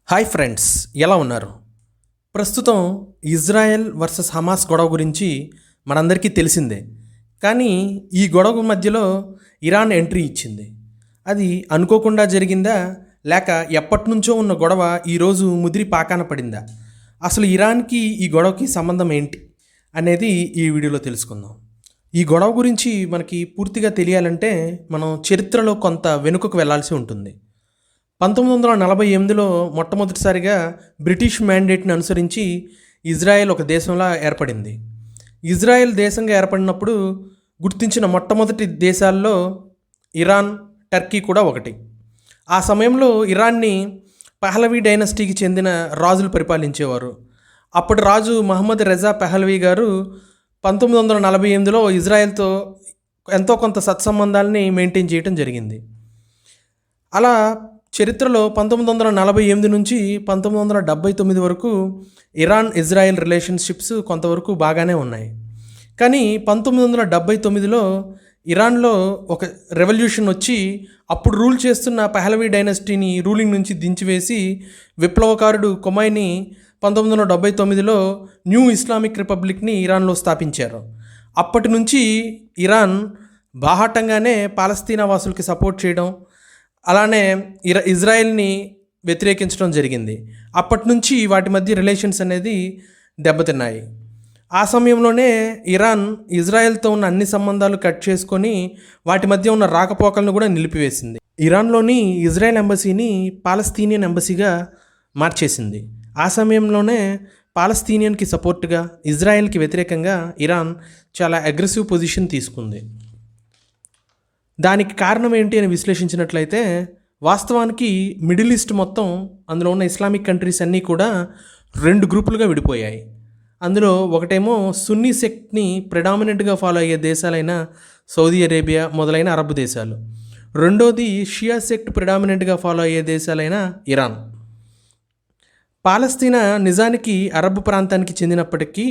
Hi friends, ఎలా ఉన్నారు? ప్రస్తుతం ఇజ్రాయెల్ వర్సెస్ హమాస్ గొడవ గురించి మనందరికీ తెలిసిందే. కానీ ఈ గొడవ మధ్యలో ఇరాన్ ఎంట్రీ ఇచ్చింది. అది అనుకోకుండా జరిగిందా, లేక ఎప్పటి నుంచో ఉన్న గొడవ ఈరోజు ముదిరి పాకాన పడిందా? అసలు ఇరాన్కి ఈ గొడవకి సంబంధం ఏంటి అనేది ఈ వీడియోలో తెలుసుకుందాం. ఈ గొడవ గురించి మనకి పూర్తిగా తెలియాలంటే మనం చరిత్రలో కొంత వెనుకకు వెళ్లాల్సి ఉంటుంది. 1948లో మొట్టమొదటిసారిగా బ్రిటిష్ మ్యాండేట్ని అనుసరించి ఇజ్రాయెల్ ఒక దేశంలా ఏర్పడింది. ఇజ్రాయెల్ దేశంగా ఏర్పడినప్పుడు గుర్తించిన మొట్టమొదటి దేశాల్లో ఇరాన్, టర్కీ కూడా ఒకటి. ఆ సమయంలో ఇరాన్ని పహలవీ డైనస్టీకి చెందిన రాజులు పరిపాలించేవారు. అప్పటి రాజు మహమ్మద్ రెజా పహలవీ గారు 1948లో ఇజ్రాయెల్తో ఎంతో కొంత సత్సంబంధాలని మెయింటైన్ చేయడం జరిగింది. అలా చరిత్రలో 1948 నుంచి 1979 వరకు ఇరాన్ ఇజ్రాయెల్ రిలేషన్షిప్స్ కొంతవరకు బాగానే ఉన్నాయి. కానీ 1979లో ఇరాన్లో ఒక రెవల్యూషన్ వచ్చి అప్పుడు రూల్ చేస్తున్న పహలవీ డైనస్టీని రూలింగ్ నుంచి దించివేసి విప్లవకారుడు ఖొమైనీ 1979లో న్యూ ఇస్లామిక్ రిపబ్లిక్ని ఇరాన్లో స్థాపించారు. అప్పటి నుంచి ఇరాన్ బాహాటంగానే పాలస్తీనా వాసులకి సపోర్ట్ చేయడం, అలానే ఇజ్రాయెల్ని వ్యతిరేకించడం జరిగింది. అప్పటి నుంచి వాటి మధ్య రిలేషన్స్ అనేది దెబ్బతిన్నాయి. ఆ సమయంలోనే ఇరాన్ ఇజ్రాయెల్తో ఉన్న అన్ని సంబంధాలు కట్ చేసుకొని వాటి మధ్య ఉన్న రాకపోకలను కూడా నిలిపివేసింది. ఇరాన్లోని ఇజ్రాయెల్ ఎంబసీని పాలస్తీనియన్ ఎంబసీగా మార్చేసింది. ఆ సమయంలోనే పాలస్తీనియన్కి సపోర్ట్గా, ఇజ్రాయెల్కి వ్యతిరేకంగా ఇరాన్ చాలా అగ్రెసివ్ పొజిషన్ తీసుకుంది. దానికి కారణం ఏంటి అని విశ్లేషించినట్లయితే వాస్తవానికి మిడిల్ ఈస్ట్ మొత్తం, అందులో ఉన్న ఇస్లామిక్ కంట్రీస్ అన్నీ కూడా 2 గ్రూపులుగా విడిపోయాయి. అందులో ఒకటేమో సున్నీ సెక్ట్ని ప్రెడామినెంట్గా ఫాలో అయ్యే దేశాలైన సౌదీ అరేబియా మొదలైన అరబ్ దేశాలు. రెండోది షియా సెక్ట్ ప్రెడామినెంట్గా ఫాలో అయ్యే దేశాలైన ఇరాన్. పాలస్తీనా నిజానికి అరబ్ ప్రాంతానికి చెందినప్పటికీ,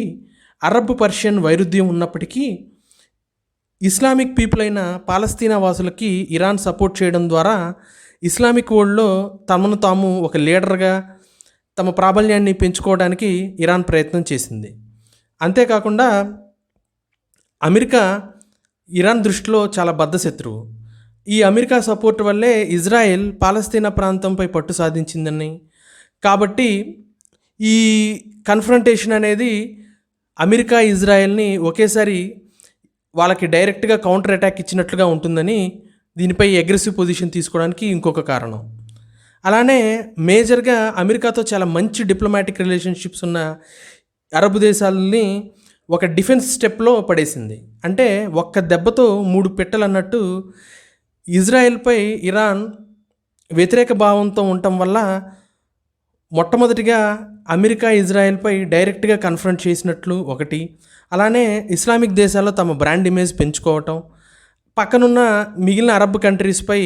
అరబ్ పర్షియన్ వైరుధ్యం ఉన్నప్పటికీ ఇస్లామిక్ పీపుల్ అయిన పాలస్తీనా వాసులకి ఇరాన్ సపోర్ట్ చేయడం ద్వారా ఇస్లామిక్ వరల్డ్లో తమను తాము ఒక లీడర్గా తమ ప్రాబల్యాన్ని పెంచుకోవడానికి ఇరాన్ ప్రయత్నం చేసింది. అంతేకాకుండా అమెరికా ఇరాన్ దృష్టిలో చాలా బద్ధశత్రువు. ఈ అమెరికా సపోర్ట్ వల్లే ఇజ్రాయెల్ పాలస్తీనా ప్రాంతంపై పట్టు సాధించిందని, కాబట్టి ఈ కన్ఫ్రంటేషన్ అనేది అమెరికా ఇజ్రాయెల్ని ఒకేసారి వాళ్ళకి డైరెక్ట్గా కౌంటర్ అటాక్ ఇచ్చినట్లుగా ఉంటుందని దీనిపై అగ్రెసివ్ పొజిషన్ తీసుకోవడానికి ఇంకొక కారణం. అలానే మేజర్గా అమెరికాతో చాలా మంచి డిప్లొమాటిక్ రిలేషన్షిప్స్ ఉన్న అరబ్ దేశాలని ఒక డిఫెన్స్ స్టెప్లో పడేసింది. అంటే ఒక్క దెబ్బతో 3 పిట్టలు అన్నట్టు ఇజ్రాయెల్పై ఇరాన్ వ్యతిరేక భావంతో ఉండటం వల్ల మొట్టమొదటిగా అమెరికా ఇజ్రాయెల్పై డైరెక్ట్గా కన్ఫ్రంట్ చేసినట్లు ఒకటి. అలానే ఇస్లామిక్ దేశాల్లో తమ బ్రాండ్ ఇమేజ్ పెంచుకోవటం, పక్కనున్న మిగిలిన అరబ్ కంట్రీస్పై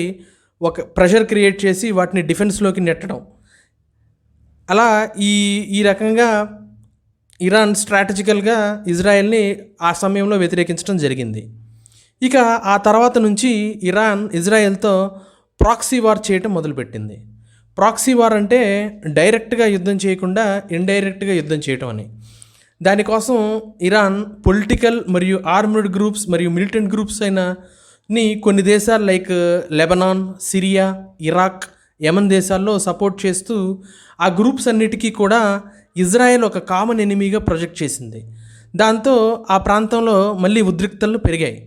ఒక ప్రెషర్ క్రియేట్ చేసి వాటిని డిఫెన్స్లోకి నెట్టడం. అలా ఈ రకంగా ఇరాన్ స్ట్రాటజికల్గా ఇజ్రాయెల్ని ఆ సమయంలో వ్యతిరేకించడం జరిగింది. ఇక ఆ తర్వాత నుంచి ఇరాన్ ఇజ్రాయెల్తో ప్రాక్సీ వార్ చేయటం మొదలుపెట్టింది. ప్రాక్సీ వార్ అంటే డైరెక్ట్గా యుద్ధం చేయకుండా ఇండైరెక్ట్గా యుద్ధం చేయటం అని. దానికోసం ఇరాన్ పొలిటికల్ మరియు ఆర్మ్డ్ గ్రూప్స్ మరియు మిలిటెంట్ గ్రూప్స్ అయిన కొన్ని దేశాలు like Lebanon, Syria, Iraq, Yemen దేశాల్లో సపోర్ట్ చేస్తూ ఆ గ్రూప్స్ అన్నిటికీ కూడా ఇజ్రాయెల్ ఒక కామన్ ఎనిమీగా ప్రొజెక్ట్ చేసింది. దాంతో ఆ ప్రాంతంలో మళ్ళీ ఉద్రిక్తలు పెరిగాయి.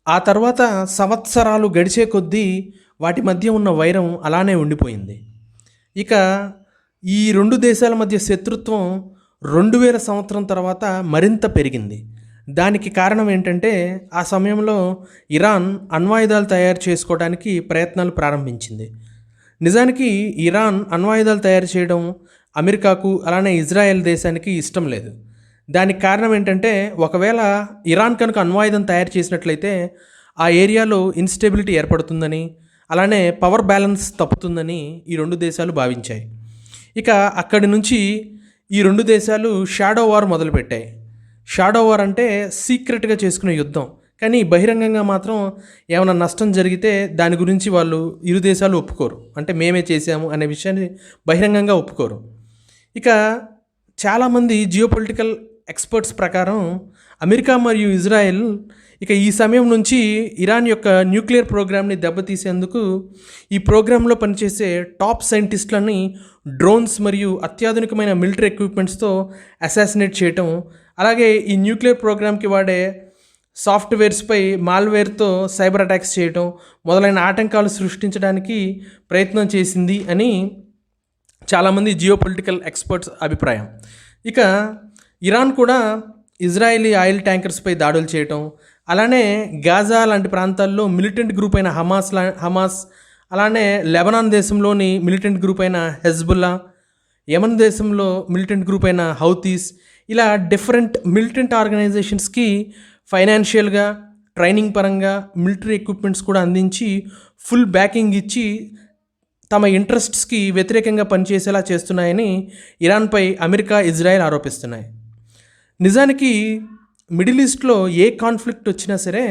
ఆ తర్వాత సంవత్సరాలు గడిచే కొద్దీ వాటి మధ్య ఉన్న వైరం అలానే ఉండిపోయింది. ఇక ఈ 2 దేశాల మధ్య శత్రుత్వం 2000 సంవత్సరం తర్వాత మరింత పెరిగింది. దానికి కారణం ఏంటంటే ఆ సమయంలో ఇరాన్ అణ్వాయుధాలు తయారు చేసుకోవడానికి ప్రయత్నాలు ప్రారంభించింది. నిజానికి ఇరాన్ అణ్వాయుధాలు తయారు చేయడం అమెరికాకు, అలానే ఇజ్రాయెల్ దేశానికి ఇష్టం లేదు. దానికి కారణం ఏంటంటే ఒకవేళ ఇరాన్ కనుక అణ్వాయుధం తయారు చేసినట్లయితే ఆ ఏరియాలో ఇన్స్టెబిలిటీ ఏర్పడుతుందని, అలానే పవర్ బ్యాలెన్స్ తప్పుతుందని ఈ 2 దేశాలు భావించాయి. ఇక అక్కడి నుంచి ఈ 2 దేశాలు షాడో వార్ మొదలుపెట్టాయి. షాడో వార్ అంటే సీక్రెట్గా చేసుకునే యుద్ధం, కానీ బహిరంగంగా మాత్రం ఏమైనా నష్టం జరిగితే దాని గురించి వాళ్ళు ఇరు దేశాలు ఒప్పుకోరు. అంటే మేమే చేసాము అనే విషయాన్ని బహిరంగంగా ఒప్పుకోరు. ఇక చాలామంది జియోపొలిటికల్ ఎక్స్పర్ట్స్ ప్రకారం అమెరికా మరియు ఇజ్రాయెల్ ఇక ఈ సమయం నుంచి ఇరాన్ యొక్క న్యూక్లియర్ ప్రోగ్రామ్ని దెబ్బతీసేందుకు ఈ ప్రోగ్రాంలో పనిచేసే టాప్ సైంటిస్టులని డ్రోన్స్ మరియు అత్యాధునికమైన మిలిటరీ ఎక్విప్మెంట్స్తో అసాసినేట్ చేయటం, అలాగే ఈ న్యూక్లియర్ ప్రోగ్రామ్కి వాడే సాఫ్ట్వేర్స్పై మాల్వేర్తో సైబర్ అటాక్స్ చేయటం మొదలైన ఆటంకాలు సృష్టించడానికి ప్రయత్నం చేసింది అని చాలామంది జియోపొలిటికల్ ఎక్స్పర్ట్స్ అభిప్రాయం. ఇక ఇరాన్ కూడా ఇజ్రాయేలీ ఆయిల్ ట్యాంకర్స్పై దాడులు చేయటం, అలానే గాజా లాంటి ప్రాంతాల్లో మిలిటెంట్ గ్రూప్ అయిన హమాస్, అలానే లెబనాన్ దేశంలోని మిలిటెంట్ గ్రూప్ అయిన హెజ్బుల్లా, యమన్ దేశంలో మిలిటెంట్ గ్రూప్ అయిన హౌతీస్, ఇలా డిఫరెంట్ మిలిటెంట్ ఆర్గనైజేషన్స్కి ఫైనాన్షియల్గా, ట్రైనింగ్ పరంగా మిలిటరీ ఎక్విప్మెంట్స్ కూడా అందించి ఫుల్ బ్యాకింగ్ ఇచ్చి తమ ఇంట్రెస్ట్స్కి వ్యతిరేకంగా పనిచేసేలా చేస్తున్నాయని ఇరాన్పై అమెరికా, ఇజ్రాయెల్ ఆరోపిస్తున్నాయి. నిజానికి మిడిల్ ఈస్ట్లో ఏ కాన్ఫ్లిక్ట్ వచ్చినా సరే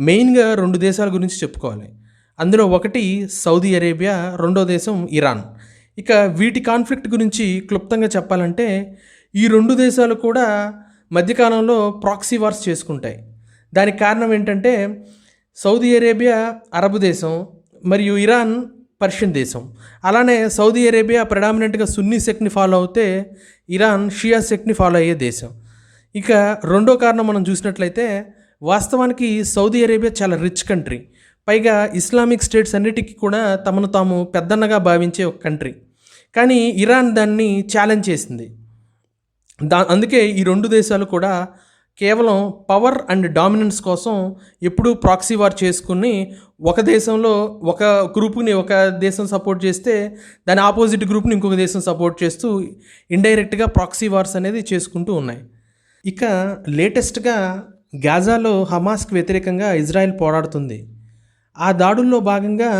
మెయిన్గా 2 దేశాల గురించి చెప్పుకోవాలి. అందులో ఒకటి సౌదీ అరేబియా, రెండో దేశం ఇరాన్. ఇక వీటి కాన్ఫ్లిక్ట్ గురించి క్లుప్తంగా చెప్పాలంటే ఈ 2 దేశాలు కూడా మధ్యకాలంలో ప్రాక్సీ వార్స్ చేసుకుంటాయి. దానికి కారణం ఏంటంటే సౌదీ అరేబియా అరబ్ దేశం మరియు ఇరాన్ పర్షియన్ దేశం. అలానే సౌదీ అరేబియా ప్రెడామినెంట్గా సున్నీ సెక్ట్ని ఫాలో అవుతే ఇరాన్ షియా సెక్ట్ని ఫాలో అయ్యే దేశం. ఇక రెండో కారణం మనం చూసినట్లయితే వాస్తవానికి సౌదీ అరేబియా చాలా రిచ్ కంట్రీ, పైగా ఇస్లామిక్ స్టేట్స్ అన్నిటికీ కూడా తమను తాము పెద్దన్నగా భావించే ఒక కంట్రీ. కానీ ఇరాన్ దాన్ని ఛాలెంజ్ చేసింది. అందుకే ఈ 2 దేశాలు కూడా కేవలం పవర్ అండ్ డామినెన్స్ కోసం ఎప్పుడూ ప్రాక్సీ వార్ చేసుకుని ఒక దేశంలో ఒక గ్రూప్ని ఒక దేశం సపోర్ట్ చేస్తే దాని ఆపోజిట్ గ్రూప్ని ఇంకొక దేశం సపోర్ట్ చేస్తూ ఇండైరెక్ట్గా ప్రాక్సీ వార్స్ అనేది చేసుకుంటూ ఉన్నాయి. ఇక లేటెస్ట్గా గాజాలో హమాస్కి వ్యతిరేకంగా ఇజ్రాయెల్ పోరాడుతుంది. ఆ దాడుల్లో భాగంగా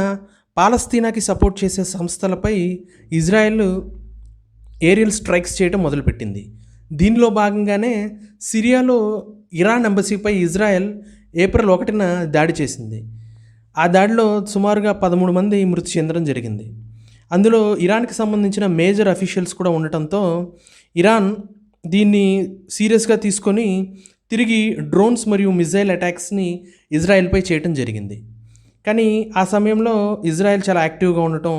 పాలస్తీనాకి సపోర్ట్ చేసే సంస్థలపై ఇజ్రాయెల్ ఏరియల్ స్ట్రైక్స్ చేయడం మొదలుపెట్టింది. దీనిలో భాగంగానే సిరియాలో ఇరాన్ ఎంబసీపై ఇజ్రాయెల్ ఏప్రిల్ 1న దాడి చేసింది. ఆ దాడిలో సుమారుగా 13 మంది మృతి చెందడం జరిగింది. అందులో ఇరాన్కి సంబంధించిన మేజర్ అఫీషియల్స్ కూడా ఉండటంతో ఇరాన్ దీన్ని సీరియస్గా తీసుకొని తిరిగి డ్రోన్స్ మరియు మిజైల్ అటాక్స్ని ఇజ్రాయెల్పై చేయటం జరిగింది. కానీ ఆ సమయంలో ఇజ్రాయెల్ చాలా యాక్టివ్గా ఉండటం,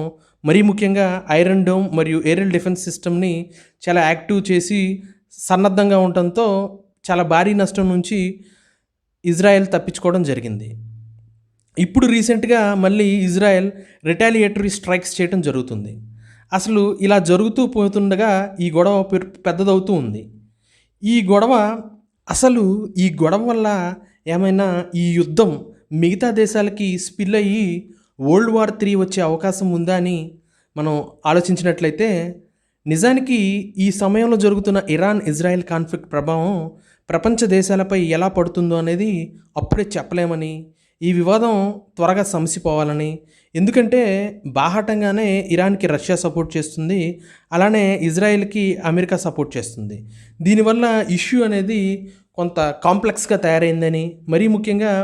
మరీ ముఖ్యంగా ఐరన్ డోమ్ మరియు ఏరియల్ డిఫెన్స్ సిస్టమ్ని చాలా యాక్టివ్ చేసి సన్నద్ధంగా ఉండటంతో చాలా భారీ నష్టం నుంచి ఇజ్రాయెల్ తప్పించుకోవడం జరిగింది. ఇప్పుడు రీసెంట్గా మళ్ళీ ఇజ్రాయెల్ రిటాలియేటరీ స్ట్రైక్స్ చేయడం జరుగుతుంది. అసలు ఇలా జరుగుతూ పోతుండగా ఈ గొడవ పెద్దదవుతూ ఉంది. ఈ గొడవ వల్ల ఏమైనా ఈ యుద్ధం మిగతా దేశాలకి స్పిల్ అయ్యి వరల్డ్ వార్ 3 వచ్చే అవకాశం ఉందా అని మనం ఆలోచించినట్లయితే నిజానికి ఈ సమయంలో జరుగుతున్న ఇరాన్ ఇజ్రాయెల్ కాన్ఫ్లిక్ట్ ప్రభావం ప్రపంచ దేశాలపై ఎలా పడుతుందో అనేది అప్పుడే చెప్పలేమని, ఈ వివాదం త్వరగా సమసిపోవాలని, ఎందుకంటే బాహాటంగానే ఇరాన్కి రష్యా సపోర్ట్ చేస్తుంది, అలానే ఇజ్రాయెల్కి అమెరికా సపోర్ట్ చేస్తుంది. దీనివల్ల ఇష్యూ అనేది కొంత కాంప్లెక్స్గా తయారైందని, మరీ ముఖ్యంగా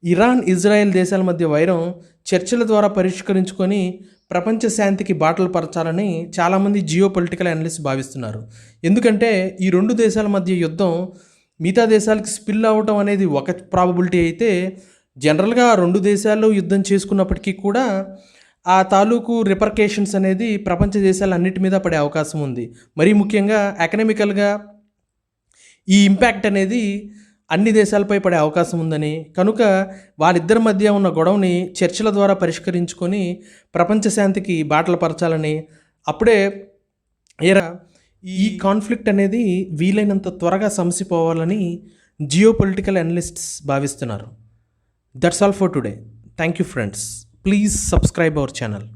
ఇరాన్ ఇజ్రాయెల్ దేశాల మధ్య వైరం చర్చల ద్వారా పరిష్కరించుకొని ప్రపంచ శాంతికి బాటలు పరచాలని చాలామంది జియోపొలిటికల్ అనలిస్ట్ భావిస్తున్నారు. ఎందుకంటే ఈ 2 దేశాల మధ్య యుద్ధం మిగతా దేశాలకి స్పిల్ అవ్వటం అనేది ఒక ప్రాబబిలిటీ అయితే, జనరల్గా 2 దేశాల్లో యుద్ధం చేసుకున్నప్పటికీ కూడా ఆ తాలూకు రిపర్కేషన్స్ అనేది ప్రపంచ దేశాలన్నిటి మీద పడే అవకాశం ఉంది. మరీ ముఖ్యంగా ఎకనామికల్గా ఈ ఇంపాక్ట్ అనేది అన్ని దేశాలపై పడే అవకాశం ఉందని, కనుక వారిద్దరి మధ్య ఉన్న గొడవని చర్చల ద్వారా పరిష్కరించుకొని ప్రపంచ శాంతికి బాటలు పరచాలని, అప్పుడే ఈ కాన్ఫ్లిక్ట్ అనేది వీలైనంత త్వరగా సమసిపోవాలని జియోపొలిటికల్ అనలిస్ట్స్ భావిస్తున్నారు. That's all for today. Thank you friends. Please subscribe our channel.